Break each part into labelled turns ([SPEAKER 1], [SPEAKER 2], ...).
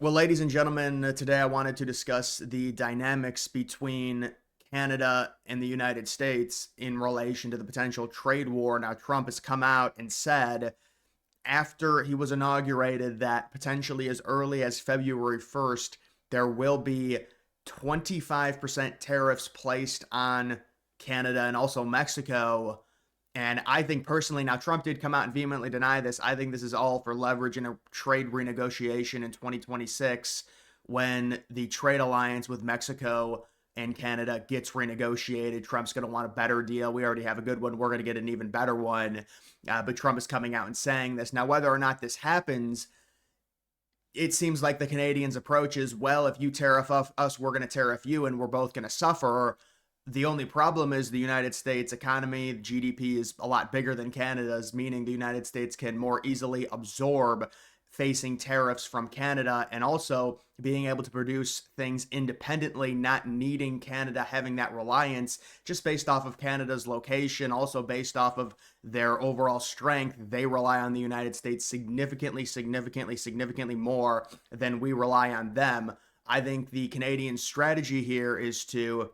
[SPEAKER 1] Well, ladies and gentlemen, today I wanted to discuss the dynamics between Canada and the United States in relation to the potential trade war. Now, Trump has come out and said after he was inaugurated that potentially as early as February 1st, there will be 25% tariffs placed on Canada and also Mexico. And I think personally, now Trump did come out and vehemently deny this. I think this is all for leverage in a trade renegotiation in 2026 when the trade alliance with Mexico and Canada gets renegotiated. Trump's going to want a better deal. We already have a good one. We're going to get an even better one. But Trump is coming out and saying this. Now, whether or not this happens, it seems like the Canadians' approach is, well, if you tariff us, we're going to tariff you, and we're both going to suffer. The only problem is the United States economy, GDP is a lot bigger than Canada's, meaning the United States can more easily absorb facing tariffs from Canada and also being able to produce things independently, not needing Canada having that reliance just based off of Canada's location, also based off of their overall strength. They rely on the United States significantly more than we rely on them. I think the Canadian strategy here is to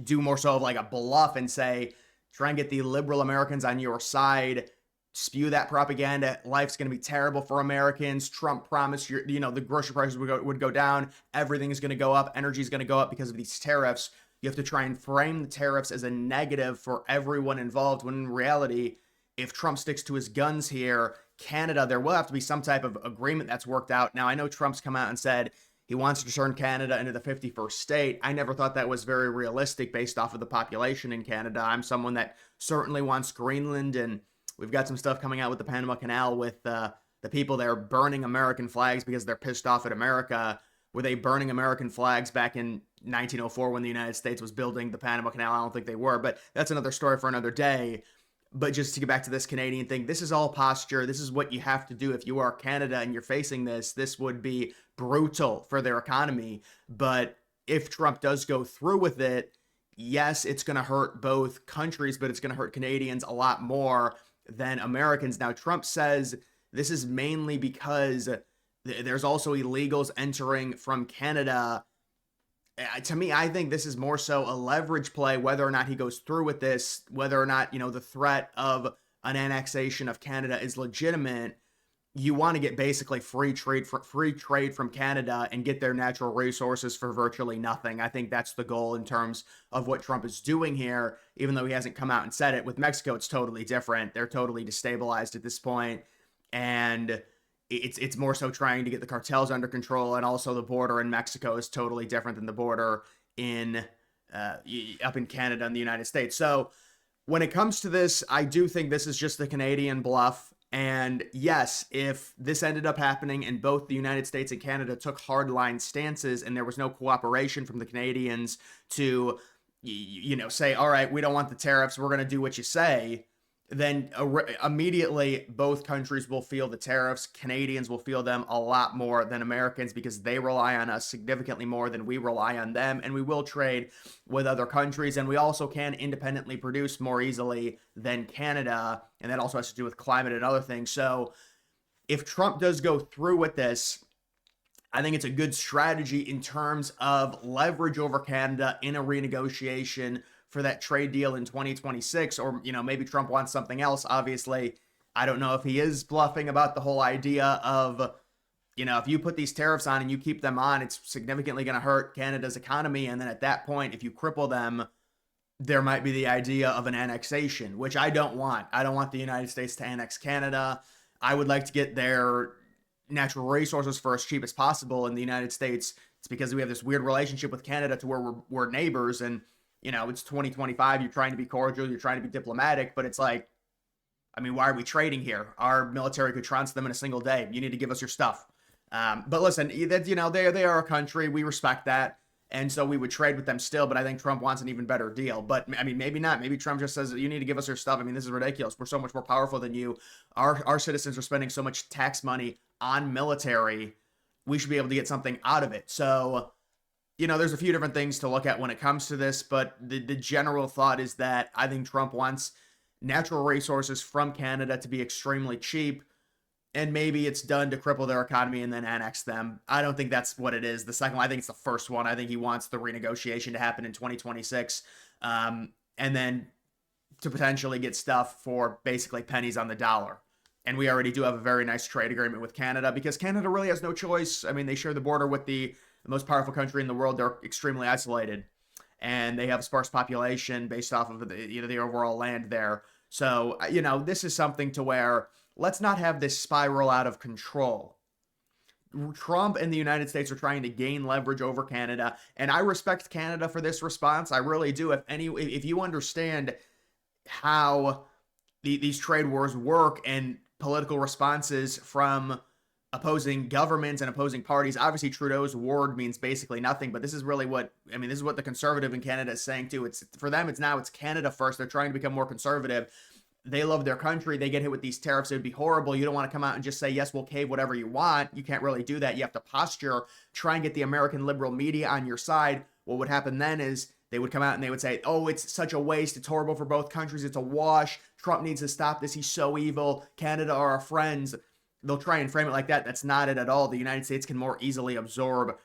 [SPEAKER 1] do more so of like a bluff and say, try and get the liberal Americans on your side, spew that propaganda. Life's going to be terrible for Americans. Trump promised the grocery prices would go down. Everything is going to go up. Energy is going to go up because of these tariffs. You have to try and frame the tariffs as a negative for everyone involved, when in reality, if Trump sticks to his guns here, Canada, there will have to be some type of agreement that's worked out. Now, I know Trump's come out and said he wants to turn Canada into the 51st state. I never thought that was very realistic based off of the population in Canada. I'm someone that certainly wants Greenland, and we've got some stuff coming out with the Panama Canal with the people there burning American flags because they're pissed off at America. Were they burning American flags back in 1904 when the United States was building the Panama Canal? I don't think they were, but that's another story for another day. But just to get back to this Canadian thing, this is all posture. This is what you have to do if you are Canada and you're facing this. This would be brutal for their economy. But if Trump does go through with it, yes, it's going to hurt both countries, but it's going to hurt Canadians a lot more than Americans. Now, Trump says this is mainly because there's also illegals entering from Canada. To me, I think this is more so a leverage play, whether or not he goes through with this, whether or not, the threat of an annexation of Canada is legitimate. You want to get basically free trade from Canada and get their natural resources for virtually nothing. I think that's the goal in terms of what Trump is doing here, even though he hasn't come out and said it. With Mexico, it's totally different. They're totally destabilized at this point, and it's more so trying to get the cartels under control, and also the border in Mexico is totally different than the border in up in Canada and the United States. So when it comes to this, I do think this is just the Canadian bluff. And yes, if this ended up happening and both the United States and Canada took hardline stances and there was no cooperation from the Canadians to say, all right, we don't want the tariffs, we're going to do what you say, then immediately both countries will feel the tariffs. Canadians will feel them a lot more than Americans because they rely on us significantly more than we rely on them. And we will trade with other countries. And we also can independently produce more easily than Canada. And that also has to do with climate and other things. So if Trump does go through with this, I think it's a good strategy in terms of leverage over Canada in a renegotiation for that trade deal in 2026. Or maybe Trump wants something else. Obviously, I don't know if he is bluffing about the whole idea of if you put these tariffs on and you keep them on, it's significantly going to hurt Canada's economy, and then at that point, if you cripple them, there might be the idea of an annexation, which I don't want. I don't want the United States to annex Canada. I would like to get their natural resources for as cheap as possible. In the United States, it's because we have this weird relationship with Canada to where we're neighbors, and it's 2025. You're trying to be cordial. You're trying to be diplomatic, but it's like, I mean, why are we trading here? Our military could trounce them in a single day. You need to give us your stuff. But listen, they are a country. We respect that. And so we would trade with them still, but I think Trump wants an even better deal. But I mean, maybe not. Maybe Trump just says, you need to give us your stuff. I mean, this is ridiculous. We're so much more powerful than you. Our citizens are spending so much tax money on military. We should be able to get something out of it. So there's a few different things to look at when it comes to this, but the general thought is that I think Trump wants natural resources from Canada to be extremely cheap. and maybe it's done to cripple their economy and then annex them. I don't think that's what it is. The second one, I think it's the first one. I think he wants the renegotiation to happen in 2026, and then to potentially get stuff for basically pennies on the dollar. And we already do have a very nice trade agreement with Canada because Canada really has no choice. I mean, they share the border with the most powerful country in the world. They're extremely isolated, and they have a sparse population based off of the overall land there. So this is something to where let's not have this spiral out of control. Trump and the United States are trying to gain leverage over Canada, and I respect Canada for this response. I really do. If you understand how these trade wars work and political responses from opposing governments and opposing parties. Obviously, Trudeau's word means basically nothing, but this is really this is what the conservative in Canada is saying too. It's for them, it's Canada first. They're trying to become more conservative. They love their country. They get hit with these tariffs. It would be horrible. You don't want to come out and just say, yes, we'll cave whatever you want. You can't really do that. You have to posture, try and get the American liberal media on your side. What would happen then is they would come out and they would say, oh, it's such a waste. It's horrible for both countries. It's a wash. Trump needs to stop this. He's so evil. Canada are our friends. They'll try and frame it like that. That's not it at all. The United States can more easily absorb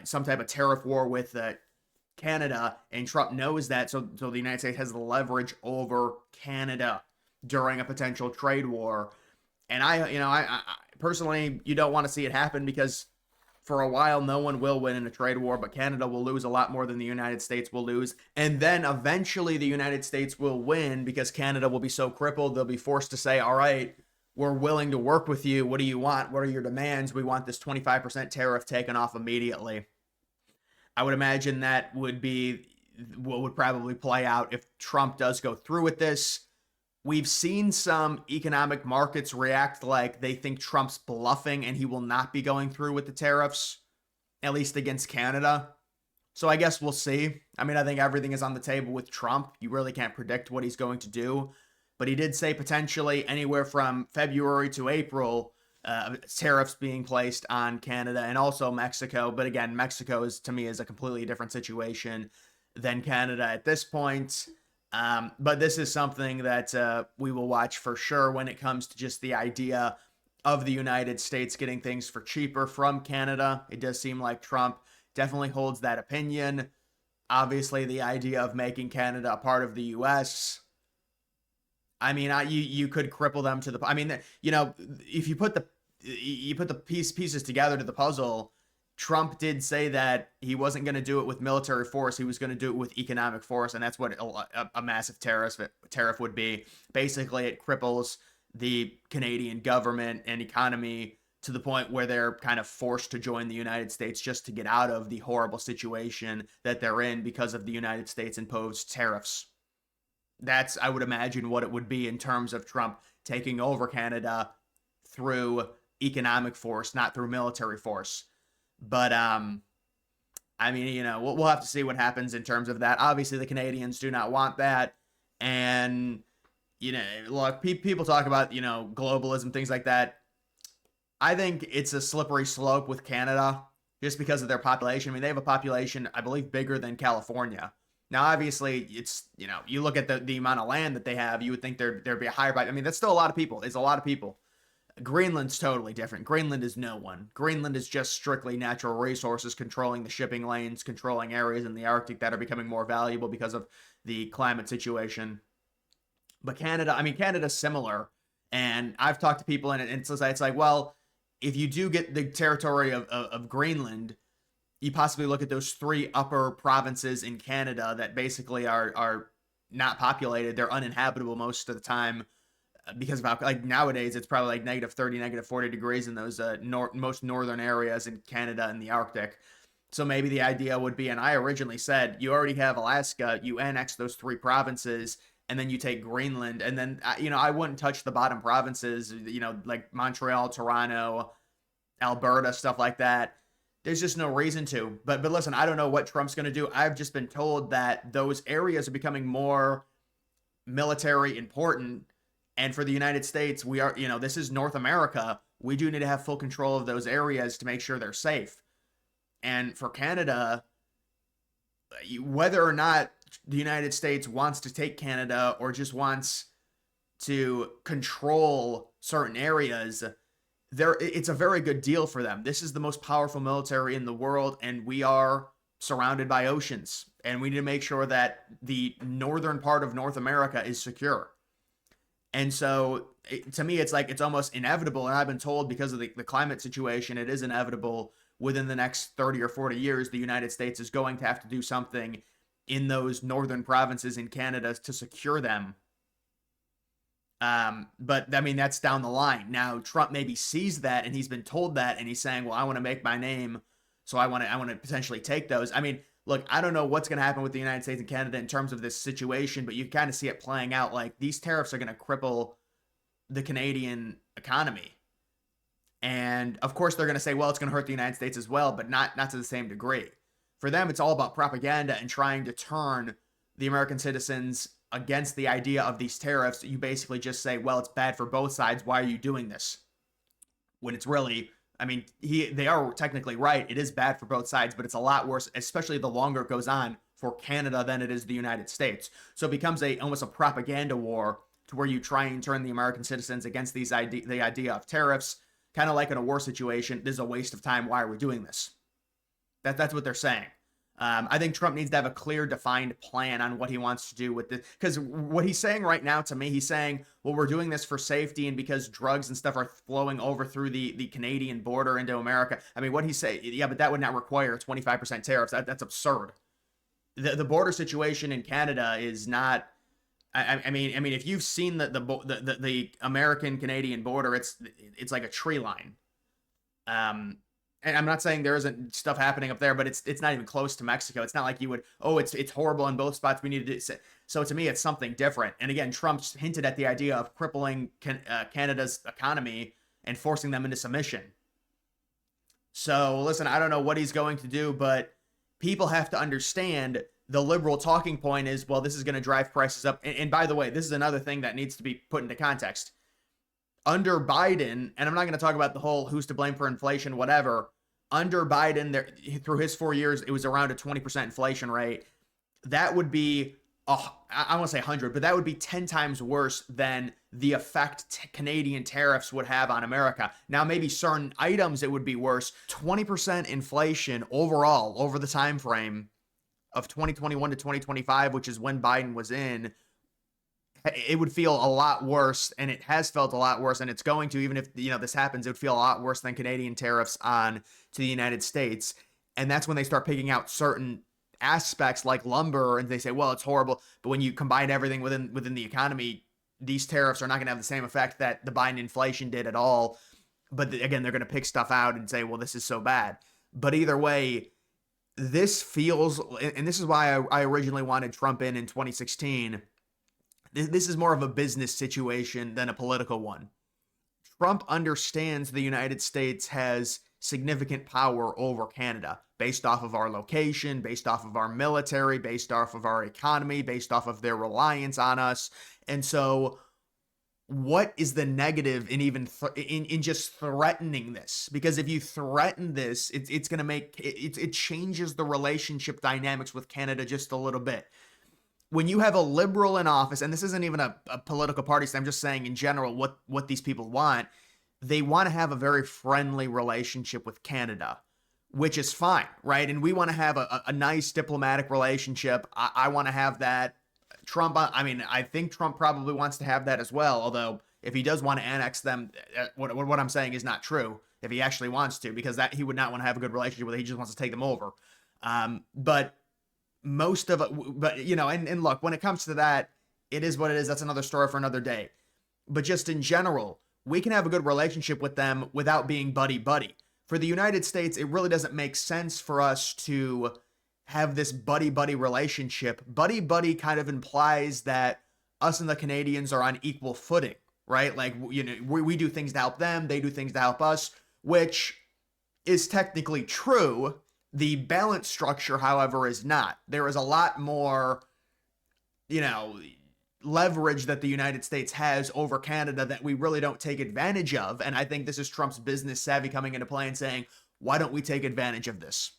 [SPEAKER 1] some type of tariff war with Canada, and Trump knows that. So the United States has the leverage over Canada during a potential trade war. And I personally, you don't want to see it happen because for a while, no one will win in a trade war, but Canada will lose a lot more than the United States will lose. And then eventually the United States will win because Canada will be so crippled, they'll be forced to say, all right, we're willing to work with you. What do you want? What are your demands? We want this 25% tariff taken off immediately. I would imagine that would be what would probably play out if Trump does go through with this. We've seen some economic markets react like they think Trump's bluffing and he will not be going through with the tariffs, at least against Canada. So I guess we'll see. I mean, I think everything is on the table with Trump. You really can't predict what he's going to do. But he did say potentially anywhere from February to April, tariffs being placed on Canada and also Mexico. But again, Mexico to me is a completely different situation than Canada at this point. But this is something that we will watch for sure when it comes to just the idea of the United States getting things for cheaper from Canada. It does seem like Trump definitely holds that opinion. Obviously, the idea of making Canada a part of the U.S., I mean, you could cripple them to the. I mean, if you put the pieces together to the puzzle, Trump did say that he wasn't going to do it with military force. He was going to do it with economic force, and that's what a massive tariff would be. Basically, it cripples the Canadian government and economy to the point where they're kind of forced to join the United States just to get out of the horrible situation that they're in because of the United States imposed tariffs. That's, I would imagine, what it would be in terms of Trump taking over Canada through economic force, not through military force. But I mean, we'll have to see what happens in terms of that. Obviously, the Canadians do not want that, and look, people talk about globalism, things like that. I think it's a slippery slope with Canada just because of their population. I mean, they have a population, I believe, bigger than California. Now, obviously, it's you look at the amount of land that they have, you would think there'd be a higher. I mean, that's still a lot of people. It's a lot of people. Greenland's totally different. Greenland is no one. Greenland is just strictly natural resources, controlling the shipping lanes, controlling areas in the Arctic that are becoming more valuable because of the climate situation. But Canada, I mean, Canada's similar. And I've talked to people, and it's like, well, if you do get the territory of Greenland, you possibly look at those three upper provinces in Canada that basically are not populated. They're uninhabitable most of the time because of how, like, nowadays it's probably like -30, -40 degrees in those most northern areas in Canada and the Arctic. So maybe the idea would be, and I originally said, you already have Alaska, you annex those three provinces, and then you take Greenland, and then I wouldn't touch the bottom provinces, like Montreal, Toronto, Alberta, stuff like that. There's just no reason to. But listen, I don't know what Trump's going to do. I've just been told that those areas are becoming more military important. And for the United States, we are, this is North America. We do need to have full control of those areas to make sure they're safe. And for Canada, whether or not the United States wants to take Canada or just wants to control certain areas, it's a very good deal for them. This is the most powerful military in the world, and we are surrounded by oceans, and we need to make sure that the northern part of North America is secure. And so to me, it's like it's almost inevitable. And I've been told because of the climate situation, it is inevitable within the next 30 or 40 years, the United States is going to have to do something in those northern provinces in Canada to secure them. But I mean, that's down the line. Now, Trump maybe sees that and he's been told that, and he's saying, well, I want to make my name. So I want to potentially take those. I mean, look, I don't know what's going to happen with the United States and Canada in terms of this situation, but you kind of see it playing out. Like, these tariffs are going to cripple the Canadian economy. And of course, they're going to say, well, it's going to hurt the United States as well, but not to the same degree. For them, it's all about propaganda and trying to turn the American citizens against the idea of these tariffs. You basically just say, well, it's bad for both sides. Why are you doing this? When it's really, I mean, they are technically right. It is bad for both sides, but it's a lot worse, especially the longer it goes on, for Canada than it is the United States. So it becomes almost a propaganda war to where you try and turn the American citizens against the idea of tariffs, kind of like in a war situation. This is a waste of time. Why are we doing this? That's what they're saying. I think Trump needs to have a clear, defined plan on what he wants to do with this. Because what he's saying right now to me, he's saying, well, we're doing this for safety and because drugs and stuff are flowing over through the Canadian border into America. I mean, what he's saying, yeah, but that would not require 25% tariffs. That's absurd. The border situation in Canada is not. I mean, if you've seen the American Canadian border, it's like a tree line. And I'm not saying there isn't stuff happening up there, but it's not even close to Mexico. It's not like you would, oh, it's horrible in both spots. We need to do. So to me, it's something different. And again, Trump's hinted at the idea of crippling Canada's economy and forcing them into submission. So listen, I don't know what he's going to do, but people have to understand the liberal talking point is, well, this is going to drive prices up. And by the way, this is another thing that needs to be put into context. Under Biden, and I'm not going to talk about the whole who's to blame for inflation, whatever. Under Biden, through his 4 years, it was around a 20% inflation rate. That would be, I won't say 100, but that would be 10 times worse than the effect Canadian tariffs would have on America. Now, maybe certain items it would be worse. 20% inflation overall over the time frame of 2021 to 2025, which is when Biden was in, it would feel a lot worse, and it has felt a lot worse, and it's going to, even if this happens, it would feel a lot worse than Canadian tariffs on to the United States. And that's when they start picking out certain aspects like lumber, and they say, well, it's horrible. But when you combine everything within the economy, these tariffs are not going to have the same effect that the Biden inflation did at all. But again, they're going to pick stuff out and say, well, this is so bad. But either way, this feels, and this is why I originally wanted Trump in 2016. This is more of a business situation than a political one. Trump understands the United States has significant power over Canada based off of our location, based off of our military, based off of our economy, based off of their reliance on us. And so what is the negative in even in just threatening this? Because if you threaten this, it's going to make it changes the relationship dynamics with Canada just a little bit. When you have a liberal in office, and this isn't even a political party, so I'm just saying in general what these people want, they want to have a very friendly relationship with Canada, which is fine, right? And we want to have a nice diplomatic relationship. I want to have that. Trump, I think Trump probably wants to have that as well, although if he does want to annex them, what I'm saying is not true, if he actually wants to, because that he would not want to have a good relationship with it. He just wants to take them over. But most of it, and look, when it comes to that, it is what it is. That's another story for another day. But just in general, we can have a good relationship with them without being buddy-buddy. For the United States, it really doesn't make sense for us to have this buddy-buddy relationship. Buddy-buddy kind of implies that us and the Canadians are on equal footing, right? Like, we do things to help them, they do things to help us, which is technically true. The balance structure, however, is not. There is a lot more, leverage that the United States has over Canada that we really don't take advantage of. And I think this is Trump's business savvy coming into play and saying, why don't we take advantage of this?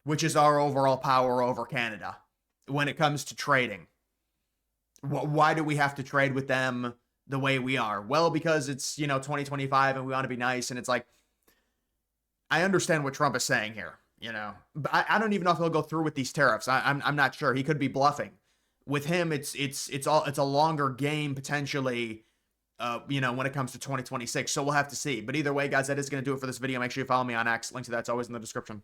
[SPEAKER 1] Which is our overall power over Canada when it comes to trading. Why do we have to trade with them? the way we are? Well, because it's, 2025 and we want to be nice. And it's like, I understand what Trump is saying here, but I don't even know if he'll go through with these tariffs. I'm not sure. He could be bluffing. With him, it's a longer game potentially. When it comes to 2026. So we'll have to see. But either way, guys, that is going to do it for this video. Make sure you follow me on X. Link to that's always in the description.